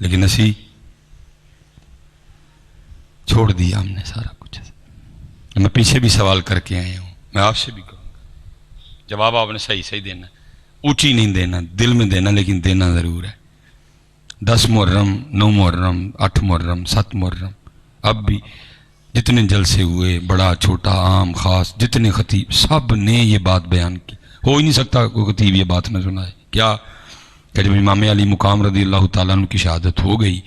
لیکن اسی چھوڑ دیا ہم نے سارا کچھ. میں پیچھے بھی سوال کر کے آیا ہوں, میں آپ سے بھی کہوں گا, جواب آپ نے صحیح صحیح دینا, اونچی نہیں دینا, دل میں دینا, لیکن دینا ضرور ہے. 10 محرم, 9 محرم, 8 محرم, 7 محرم, اب بھی جتنے جلسے ہوئے, بڑا چھوٹا عام خاص, جتنے خطیب, سب نے یہ بات بیان کی. ہو ہی نہیں سکتا کوئی خطیب یہ بات نہ سنائے. کیا کہ جب امام علی مقام رضی اللہ تعالیٰ عنہ کی شہادت ہو گئی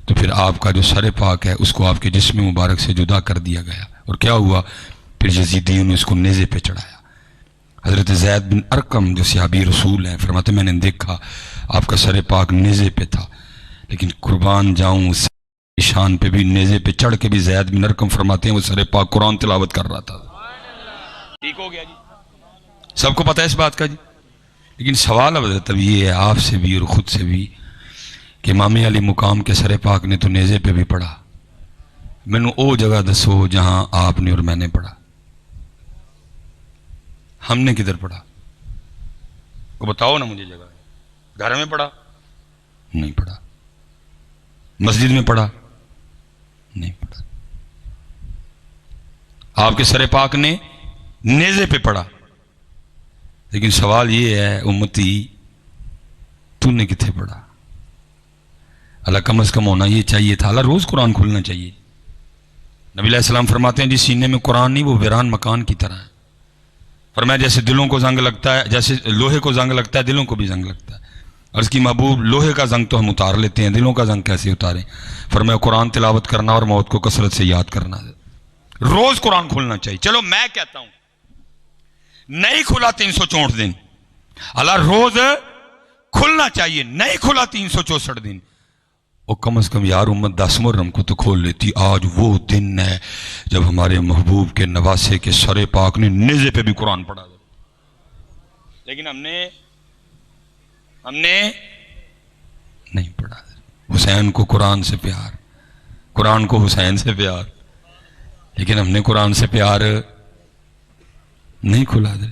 تو پھر آپ کا جو سر پاک ہے اس کو آپ کے جسم مبارک سے جدا کر دیا گیا. اور کیا ہوا, پھر یزیدیوں نے اس کو نیزے پہ چڑھایا. حضرت زید بن ارقم جو صحابی رسول ہیں فرماتے میں نے دیکھا آپ کا سر پاک نیزے پہ تھا, لیکن قربان جاؤں اس شان پہ بھی نیزے پہ چڑھ کے بھی زید بن ارقم فرماتے ہیں وہ سر پاک قرآن تلاوت کر رہا تھا. ٹھیک ہو گیا جی, سب کو پتہ ہے اس بات کا جی. لیکن سوال اب یہ ہے آپ سے بھی اور خود سے بھی کہ امام علی مقام کے سر پاک نے تو نیزے پہ بھی پڑھا, میں نے او جگہ دسو جہاں آپ نے اور میں نے پڑھا. ہم نے کدھر پڑھا کو بتاؤ نا مجھے جگہ. گھر میں پڑھا نہیں پڑھا, مسجد میں پڑھا نہیں پڑھا, آپ کے سر پاک نے نیزے پہ پڑھا. لیکن سوال یہ ہے امتی تو نے کتنے پڑھا؟ اللہ کم از کم ہونا یہ چاہیے تھا, اللہ روز قرآن کھولنا چاہیے. نبی علیہ السلام فرماتے ہیں جس سینے میں قرآن نہیں وہ ویران مکان کی طرح ہے. فرمایا جیسے دلوں کو زنگ لگتا ہے, جیسے لوہے کو زنگ لگتا ہے دلوں کو بھی زنگ لگتا ہے. عرض کی محبوب لوہے کا زنگ تو ہم اتار لیتے ہیں, دلوں کا زنگ کیسے اتاریں؟ فرمایا قرآن تلاوت کرنا اور موت کو کثرت سے یاد کرنا, روز قرآن کھولنا چاہیے. چلو میں کہتا ہوں نہیں کھلا 364 دن, اللہ روز کھلنا چاہیے, نہیں کھلا 364 دن, اور کم از کم یار امت 10 محرم کو تو کھول لیتی. آج وہ دن ہے جب ہمارے محبوب کے نواسے کے سر پاک نے نیزے پہ بھی قرآن پڑھا, لیکن ہم نے نہیں پڑھا. حسین کو قرآن سے پیار, قرآن کو حسین سے پیار, لیکن ہم نے قرآن سے پیار نہیں کھلا دے.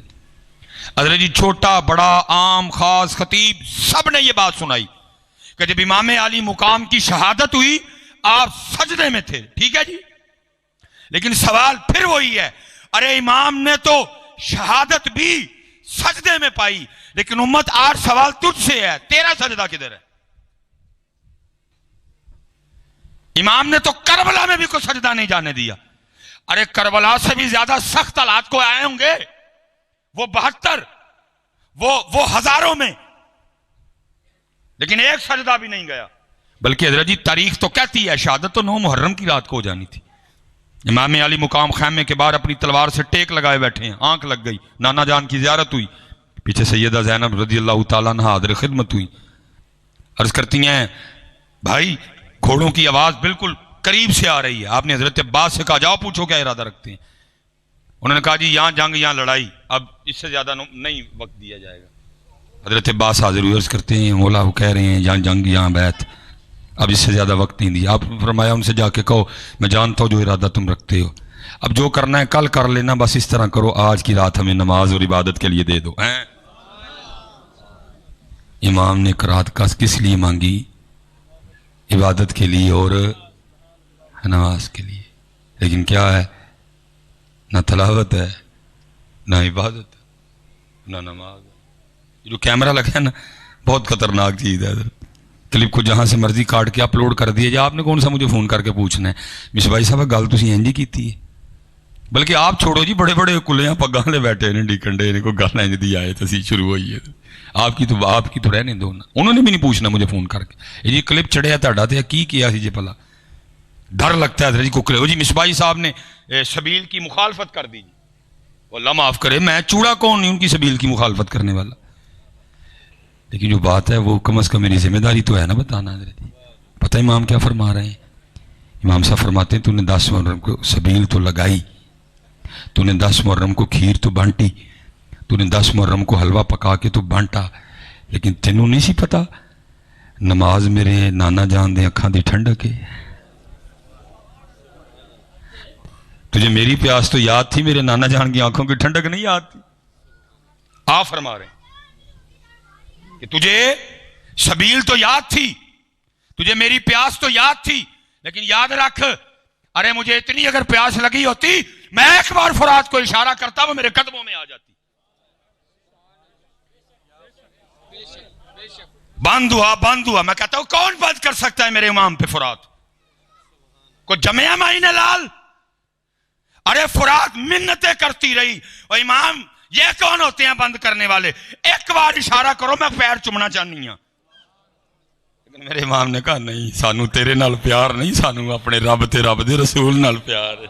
حضرت جی چھوٹا بڑا عام خاص خطیب سب نے یہ بات سنائی کہ جب امام علی مقام کی شہادت ہوئی آپ سجدے میں تھے. ٹھیک ہے جی, لیکن سوال پھر وہی ہے, ارے امام نے تو شہادت بھی سجدے میں پائی, لیکن امت آج سوال تجھ سے ہے, تیرا سجدہ کدھر ہے؟ امام نے تو کربلا میں بھی کوئی سجدہ نہیں جانے دیا. ارے کربلا سے بھی زیادہ سخت حالات کو آئے ہوں گے, وہ 72 وہ ہزاروں میں, لیکن ایک سجدہ بھی نہیں گیا. بلکہ حضرت جی تاریخ تو کہتی ہے شہادت تو 9 محرم کی رات کو ہو جانی تھی. امام علی مقام خیمے کے باہر اپنی تلوار سے ٹیک لگائے بیٹھے ہیں, آنکھ لگ گئی, نانا جان کی زیارت ہوئی, پیچھے سیدہ زینب رضی اللہ تعالیٰ عنہ حاضر خدمت ہوئی. عرض کرتی ہیں بھائی گھوڑوں کی آواز بالکل قریب سے آ رہی ہے. آپ نے حضرت عباس سے کہا جاؤ پوچھو کیا ارادہ رکھتے ہیں. انہوں نے کہا جی یہاں جنگ یہاں لڑائی, اب اس سے زیادہ نہیں وقت دیا جائے گا. حضرت عباس حاضر ہوئے, عرض کرتے ہیں مولا وہ کہہ رہے ہیں یہاں جنگ یہاں بیعت, اب اس سے زیادہ وقت نہیں دیا. آپ فرمایا ان سے جا کے کہو میں جانتا ہوں جو ارادہ تم رکھتے ہو, اب جو کرنا ہے کل کر لینا, بس اس طرح کرو آج کی رات ہمیں نماز اور عبادت کے لیے دے دو. امام نے رات کس لیے مانگی؟ عبادت کے لیے اور نماز کے لیے. لیکن کیا ہے, نہ تلاوت ہے, نہ عبادت ہے, نہ نماز ہے. جو کیمرہ لگا ہے نا بہت خطرناک چیز ہے. کلپ کو جہاں سے مرضی کاٹ کے اپلوڈ کر دیا جائے, آپ نے کون سا مجھے فون کر کے پوچھنا ہے مس بھائی صاحب گل تسی انج ہی کیتی ہے. بلکہ آپ چھوڑو جی, بڑے بڑے کلیاں پگاں لے بیٹھے نے ڈیکنڈے نے, کوئی گل انج دی آئے تسی شروع ہوئی ہے. آپ کی تو رہنے دو نا, انہوں نے بھی نہیں پوچھنا مجھے فون کر کے یہ کلپ چڑھیا تہاڈا تے کی کیا سی جی, بھلا ڈر لگتا ہے حضرت جی کو جی مصباحی صاحب نے سبیل کی مخالفت کر دی. اللہ معاف کرے, میں چوڑا کون نہیں ان کی سبیل کی مخالفت کرنے والا, لیکن جو بات ہے وہ کم از کم میری ذمہ داری تو ہے نا بتانا. حضرت جی پتہ امام کیا فرما رہے ہیں؟ امام صاحب فرماتے ہیں تو نے 10 محرم کو سبیل تو لگائی, تو نے 10 محرم کو کھیر تو بانٹی, تو نے 10 محرم کو حلوہ پکا کے تو بانٹا, لیکن تینوں نہیں سی پتا نماز میرے نانا جان دے اکھاں دی ٹھنڈک ہے. تجھے میری پیاس تو یاد تھی, میرے نانا جان کی آنکھوں کی ٹھنڈک نہیں یاد تھی. آپ فرما رہے ہیں کہ تجھے سبیل تو یاد تھی, تجھے میری پیاس تو یاد تھی، لیکن یاد رکھ، ارے مجھے اتنی اگر پیاس لگی ہوتی میں ایک بار فرات کو اشارہ کرتا وہ میرے قدموں میں آ جاتی۔ بند ہوا، میں کہتا ہوں کون بند کر سکتا ہے میرے امام پہ فرات کو؟ جمعہ معین لال، ارے فرات منتیں کرتی رہی، اور امام یہ کون ہوتے ہیں بند کرنے والے؟ ایک بار اشارہ کرو میں پیر چومنا چاہنی ہوں۔ لیکن میرے امام نے کہا نہیں، سانو تیرے نال پیار نہیں، سانو اپنے رب تے رب دے رسول نال پیار ہے۔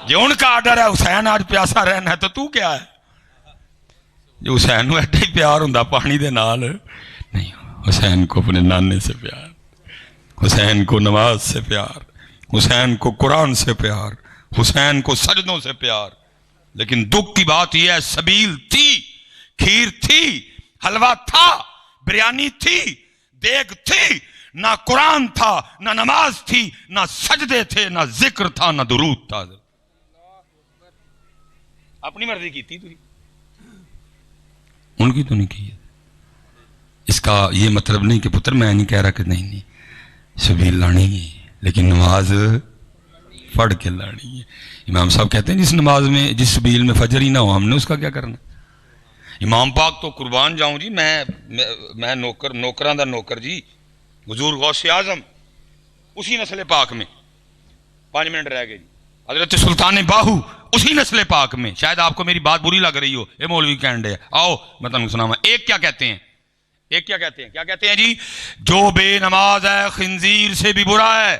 جو ان کا آرڈر ہے حسین آج پیاسا رہنا ہے تو کیا ہے؟ جو حسین نو ایڈا ہی پیار ہوندا پانی دے نال نہیں، حسین کو اپنے نانے سے پیار، حسین کو نماز سے پیار، حسین کو قرآن سے پیار، حسین کو سجدوں سے پیار۔ لیکن دکھ کی بات یہ ہے، سبیل تھی، کھیر تھی، حلوہ تھا، بریانی تھی، دیگ تھی، نہ قرآن تھا، نہ نماز تھی، نہ سجدے تھے، نہ ذکر تھا، نہ درود تھا۔ اپنی مرضی کی تھی، ان کی تو نہیں کی۔ اس کا یہ مطلب نہیں کہ پتر میں نہیں کہہ رہا کہ نہیں سبیل لانی ہے، لیکن نماز پڑھ کے لانی ہے۔ امام صاحب کہتے ہیں جس نماز میں، جس سبیل میں فجر ہی نہ ہو، ہم نے اس کا کیا کرنا؟ امام پاک تو قربان جاؤں جی، میں نوکراں دا نوکر جی، حضور غوث اعظم اسی نسل پاک میں، 5 منٹ رہ گئے جی، حضرت سلطان باہو اسی نسل پاک میں۔ شاید آپ کو میری بات بری لگ رہی ہو، یہ مولوی کینڈے ہے، آؤ میں تمہیں سناواں۔ ایک کیا کہتے ہیں کیا کہتے ہیں جی؟ جو بے نماز ہے خنزیر سے بھی برا ہے۔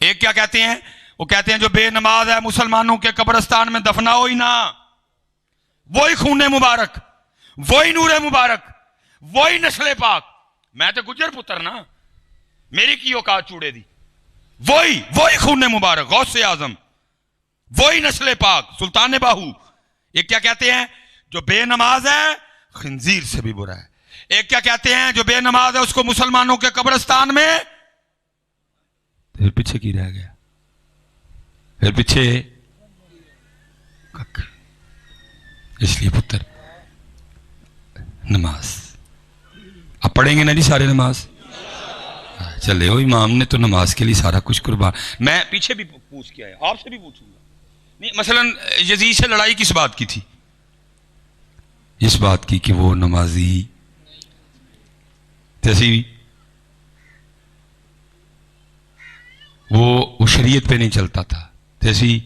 ایک کیا کہتے ہیں؟ وہ کہتے ہیں جو بے نماز ہے مسلمانوں کے قبرستان میں دفناؤ ہی نہ، وہی خون مبارک، وہی نور مبارک، وہی نسل پاک۔ میں تو گجر پتر نا، میری کی اوقات چوڑے دی، وہی خون مبارک غوث اعظم، وہی نسل پاک سلطان باہو۔ ایک کیا کہتے ہیں؟ جو بے نماز ہے خنزیر سے بھی برا ہے۔ ایک کیا کہتے ہیں؟ جو بے نماز ہے اس کو مسلمانوں کے قبرستان میں، پھر پیچھے کی رہ گیا؟ پھر پیچھے اس لیے پتر نماز اب پڑھیں گے نا جی سارے نماز؟ چلے ہو، امام نے تو نماز کے لیے سارا کچھ قربان۔ میں پیچھے بھی پوچھ کے آیا، آپ سے بھی پوچھوں گا۔ نہیں، مثلا یزید سے لڑائی کس بات کی تھی؟ اس بات کی کہ وہ نمازی تیسی وہ شریعت پہ نہیں چلتا تھا، تیسی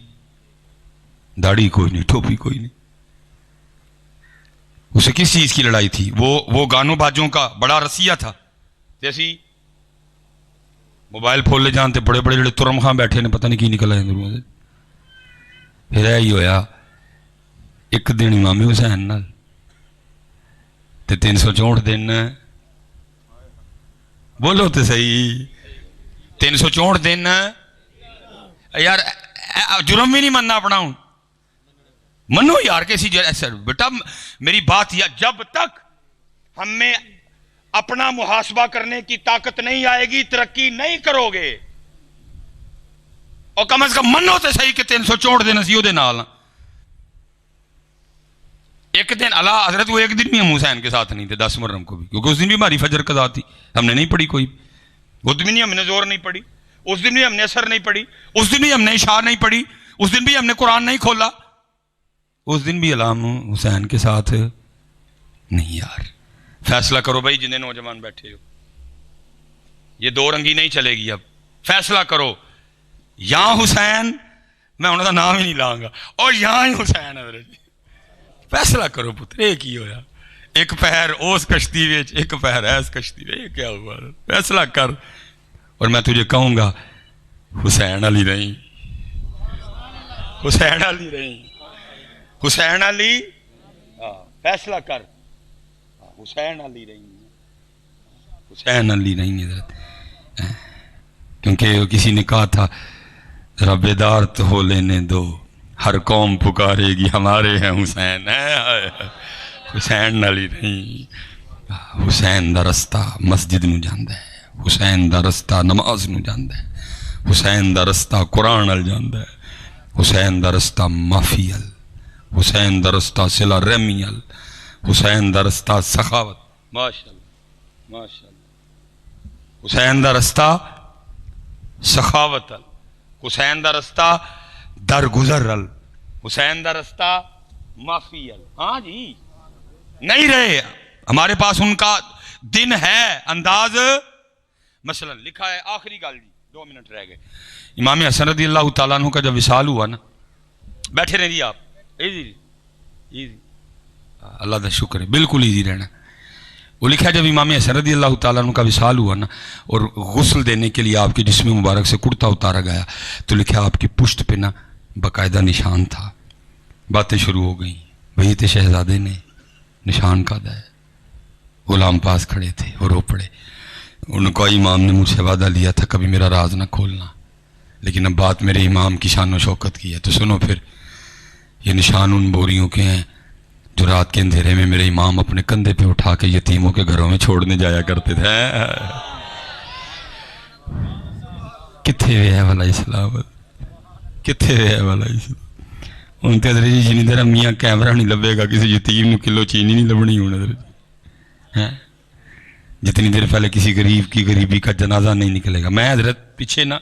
داڑھی کوئی نہیں، ٹوپی کوئی نہیں۔ اسے کس چیز کی لڑائی تھی؟ وہ گانوں باجوں کا بڑا رسیہ تھا، جیسی موبائل پھول لے جانتے، بڑے بڑے جڑے ترم خاں بیٹھے نے، پتہ نہیں کی نکل آئے اندروں سے۔ پھر یہی ہویا ایک دن امام حسین نال تے 364 دن، بولو تے صحیح، 364 دن یار جرم بھی نہیں مننا اپنا، ہوں منو یار کسی ایسا بیٹا میری بات، یا جب تک ہم میں اپنا محاسبہ کرنے کی طاقت نہیں آئے گی ترقی نہیں کرو گے۔ اور کم از کم منو تے صحیح کہ 364 دن اسی دے نال ایک دن اللہ حضرت وہ ایک دن بھی ہم حسین کے ساتھ نہیں تھے 10 محرم کو بھی، کیونکہ اس دن بھی ہماری فجر قضا تھی، ہم نے نہیں پڑھی کوئی، اس دن بھی ہم نے زور نہیں پڑھی، اس دن بھی ہم نے اثر نہیں پڑھی، اس دن بھی ہم نے عشاء نہیں پڑھی، اس دن بھی ہم نے قرآن نہیں کھولا، اس دن بھی علام حسین کے ساتھ نہیں۔ یار فیصلہ کرو بھائی، جنہیں نوجوان بیٹھے ہو، یہ دو رنگی نہیں چلے گی، اب فیصلہ کرو، یہاں حسین، میں انہوں کا نام ہی نہیں لاؤں گا، اور یہاں ہی حسین حضرت جی، فیصلہ کرو پتر، ایک ہی ہویا، ایک پہر اس کشتی وچ، ایک پہر ایس کشتی وچ، یہ کیا ہوا؟ فیصلہ کر، اور میں تجھے کہوں گا حسین علی نہیں، حسین علی نہیں، حسین علی، فیصلہ کر، حسین علی نہیں، حسین علی نہیں حضرت، کیونکہ کسی نے کہا تھا ذرا بیدار تو ہو لینے دو، ہر قوم پکارے گی ہمارے ہیں حسین، حسین علی نہیں۔ حسین دا رستہ مسجد نو جاندا ہے، حسین دا رستہ نماز نو جاندا ہے، حسین دا رستہ قرآن ال جاندا ہے، حسین دا رستہ معافی ال، حسین دا رستہ صلہ رحمی ال، حسین دا رستہ سخاوت، ماشاءاللہ ماشاءاللہ حسین دا رستہ سخاوت ال، حسین دا رستہ درگزر ال، حسین دا رستہ معافی ال. ہاں جی نہیں رہے ہمارے پاس ان کا دن ہے انداز. مثلا لکھا ہے آخری گل جی 2 منٹ رہ گئے. امام حسن رضی اللہ تعالیٰ عنہ کا جب وصال ہوا نا، بیٹھے رہیں جی آپ، ایزی اللہ کا شکر ہے، بالکل ایزی رہنا. وہ لکھا جب امام حسن رضی اللہ تعالیٰ عنہ کا وصال ہوا نا اور غسل دینے کے لیے آپ کے جسم مبارک سے کرتا اتارا گیا تو لکھا آپ کی پشت پہ نا باقاعدہ نشان تھا. باتیں شروع ہو گئیں، وہی تھے شہزادے نے، نشان کا ہے. غلام پاس کھڑے تھے اور رو پڑے. ان کو امام نے مجھ سے وعدہ لیا تھا کبھی میرا راز نہ کھولنا، لیکن اب بات میرے امام کی شان و شوکت کی ہے تو سنو پھر. یہ نشان ان بوریوں کے ہیں جو رات کے اندھیرے میں میرے امام اپنے کندھے پہ اٹھا کے یتیموں کے گھروں میں چھوڑنے جایا کرتے تھے. کتنے وے ہے والا اسلام، کتنے وے ہے والا اسلام. ان تے ادھر جی جنی دیر میاں کیمرہ نہیں لبے گا کسی یتیم نو کلو چینی نہیں لبنی ہونا ادھر. جتنی دیر پہلے کسی غریب کی غریبی کا جنازہ نہیں نکلے گا. میں حضرت پیچھے نا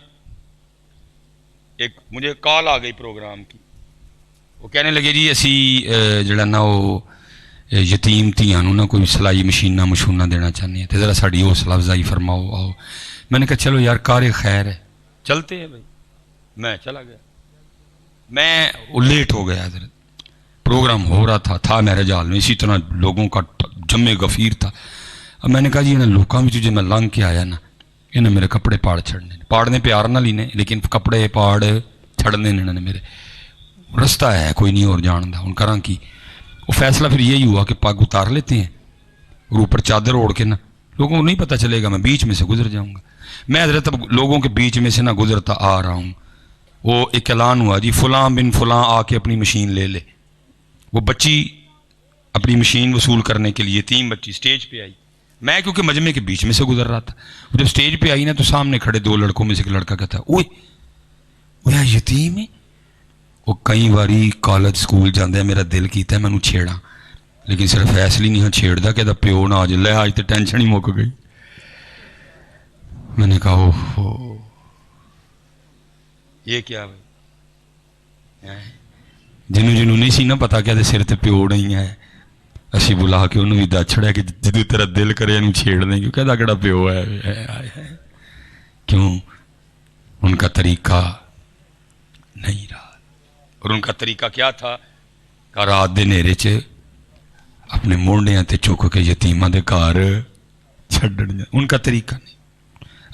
ایک مجھے کال آ گئی پروگرام کی، وہ کہنے لگے جی اسی جڑا نا وہ یتیم تھیاں نو نا کوئی سلائی مشینہ مشونہ دینا چاہنے ہیں تو ذرا ساڑی حوصلہ افزائی فرماؤ آؤ. میں نے کہا چلو یار کار خیر ہے چلتے ہیں بھائی. میں چلا گیا، میں لیٹ ہو گیا حضرت. پروگرام ہو رہا تھا میرے جال میں، اسی طرح لوگوں کا جمع غفیر تھا. اب میں نے کہا جی انہیں لوکاں میں جو میں لنگ کے آیا نا انہیں میرے کپڑے پاڑ چھڑنے، پاڑنے پیار نہ لینے لیکن کپڑے پاڑ چھڑنے نے میرے. رستہ ہے کوئی نہیں اور جاندا ہوں کراں کی. وہ فیصلہ پھر یہی ہوا کہ پاگ اتار لیتے ہیں اور اوپر چادر اوڑھ کے نا لوگوں کو نہیں پتہ چلے گا، میں بیچ میں سے گزر جاؤں گا. میں حضرت اب لوگوں کے بیچ میں سے نہ گزرتا آ رہا ہوں. وہ ایک اعلان ہوا جی فلاں بن فلاں آ کے اپنی مشین لے لے. وہ بچی اپنی مشین وصول کرنے کے لیے 3 بچی سٹیج پہ آئی. میں کیونکہ مجمع کے بیچ میں سے گزر رہا تھا. جب سٹیج پہ آئی نا تو سامنے کھڑے 2 لڑکوں میں سے ایک لڑکا کہتا اوئے وہ یتیم ہے. وہ کئی باری کالج سکول جاندے میرا دل کیتا ہے میں انہوں چھیڑا لیکن صرف ایسے نہیں ہاں چھیڑ دا کہ پیو نہ آ جائے. آج تو ٹینشن ہی مک گئی. میں نے کہا اوہ یہ کیا بھائی، جنہوں نہیں سی نا پتا کہ سر تے پیو نہیں ہے اسی بلا کے انہوں بھی دچڑیا کہ جدو تیرا دل کرے انہوں چھیڑ دیں کیوں کہتا کہڑا پیو ہے. کیوں ان کا طریقہ نہیں رہا. اور ان کا طریقہ کیا تھا کہ رات دے نیرے چ اپنے مونڈیاں تے چک کے یتیماں دے گھر چھڈن. ان کا طریقہ نہیں.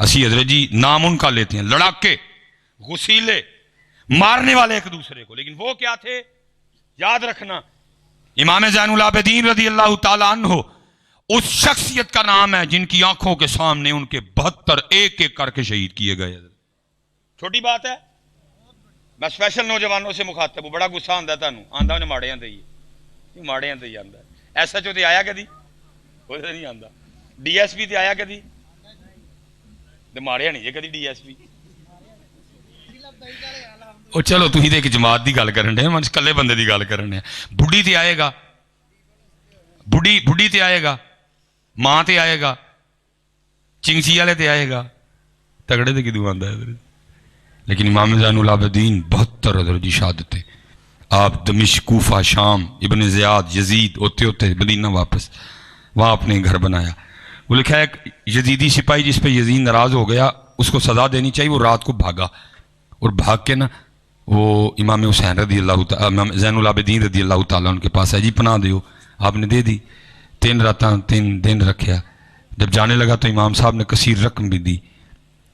اسی حضرت جی نام ان کا لیتے ہیں لڑاکے غسیلے مارنے والے ایک دوسرے کو، لیکن وہ کیا تھے یاد رکھنا. امام زین العابدین رضی اللہ تعالیٰ عنہ اس شخصیت کا نام ہے جن کی آنکھوں کے سامنے ان کے 72 ایک ایک کر کے شہید کیے گئے. چھوٹی بات ہے. میں اسپیشل نوجوانوں سے مخاطب ہوں. بڑا غصہ آتا ہے تمہیں آدھا انہیں ماڑے آتے ہی ماڑے آتے ہی آتا ہے. ایس ایچ او تے آیا کدی وہ نہیں آتا. ڈی ایس پی تے آیا کدی ماڑیا نہیں جی کدی ڈی ایس پی. وہ چلو تھی تو ایک جماعت کی گل کرن ڈے من کلے بندے کی گل کرن ڈے. بڈھی تے آئے گا بڈھی تے آئے گا ماں تے آئے گا چنگسی والے تے آئے گا تگڑے تے کدو آتا ہے. لیکن امام زین العابدین 72 ادھر جی شہادت تھے. آپ دمشق کوفہ شام ابن زیاد یزید ہوتے ہوتے مدینہ واپس وہاں اپنے گھر بنایا. وہ لکھا ہے ایک یزیدی سپاہی جس پہ یزید ناراض ہو گیا اس کو سزا دینی چاہیے. وہ رات کو بھاگا اور بھاگ کے نا وہ امام حسین رضی اللہ تعالیٰ زین العابدین رضی اللہ تعالیٰ ان کے پاس ہے جی پناہ دیو. آپ نے دے دی. 3 راتاں 3 دن رکھیا. جب جانے لگا تو امام صاحب نے کثیر رقم بھی دی.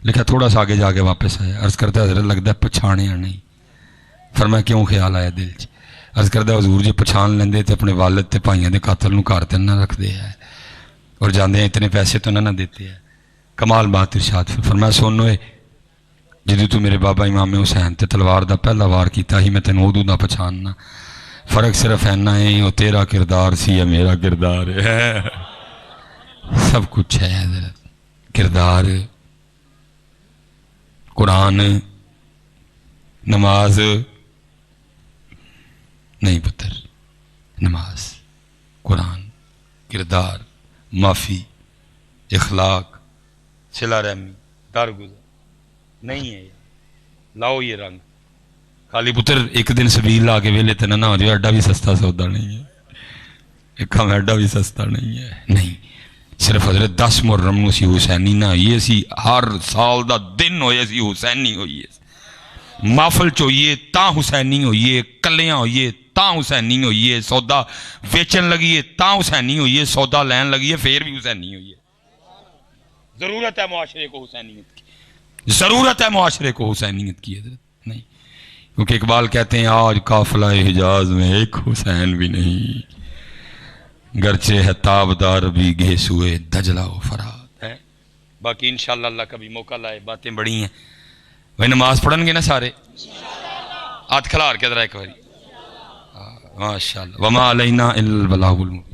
لکھا تھوڑا سا آگے جا کے واپس آیا. عرض کرتا حضرت لگتا ہے پچھانے نہیں. فرمایا کیوں خیال آیا دل چ. عرض کرتا حضور جی پچھان لیندے تے اپنے والد تے بھائیاں دے قاتل نو گھر تے نہ رکھ دے ہے اور جاندے ہیں اتنے پیسے تو نہ دیتے ہیں. کمال بات ارشاد. فرمایا سن ہوئے جدو تو میرے بابا امام حسین تے تلوار دا پہلا وار کیتا ہی میں تینوں ادو دا پچھاننا. فرق صرف اینا ہے وہ تیرا کردار سی ہے میرا کردار ہے. سب کچھ ہے حضرت. کردار قرآن نماز نہیں پتر نماز قرآن کردار معافی اخلاق، صلہ رحمی، درگزر نہیں ہے. لاؤ یہ رنگ. خالی پتر ایک دن سبیل لا کے ویلے تے نہ ہو جائے ایڈا بھی سستا سودا نہیں ہے. ایک کام ایڈا بھی سستا نہیں ہے. نہیں، صرف حضرت 10 محرم نو سی حسینی نہ ہوئیے سی، ہر سال دا دن ہوئے سی حسینی ہوئیے، محفل چوئیے تاں حسینی ہوئیے، کلیاں ہوئیے تاں حسینی ہوئیے، سودا ویچن لگیے تاں حسینی ہوئیے، سودا لین لگیے پھر بھی حسینی ہوئیے. ضرورت ہے معاشرے کو حسینیت کی، ضرورت ہے معاشرے کو حسینیت کی حضرت. نہیں، کیونکہ اقبال کہتے ہیں آج قافلہ حجاز میں ایک حسین بھی نہیں، گرچہ ہے تابدار بھی گھیسوئے دجلہ و فرات ہے. باقی انشاءاللہ اللہ کبھی موقع لائے، باتیں بڑی ہیں. وہ نماز پڑھن گے نا سارے؟ ہاتھ کھلار کے ذرا ایک باری. ماشاءاللہ. وما علینا الا البلاغ المبین.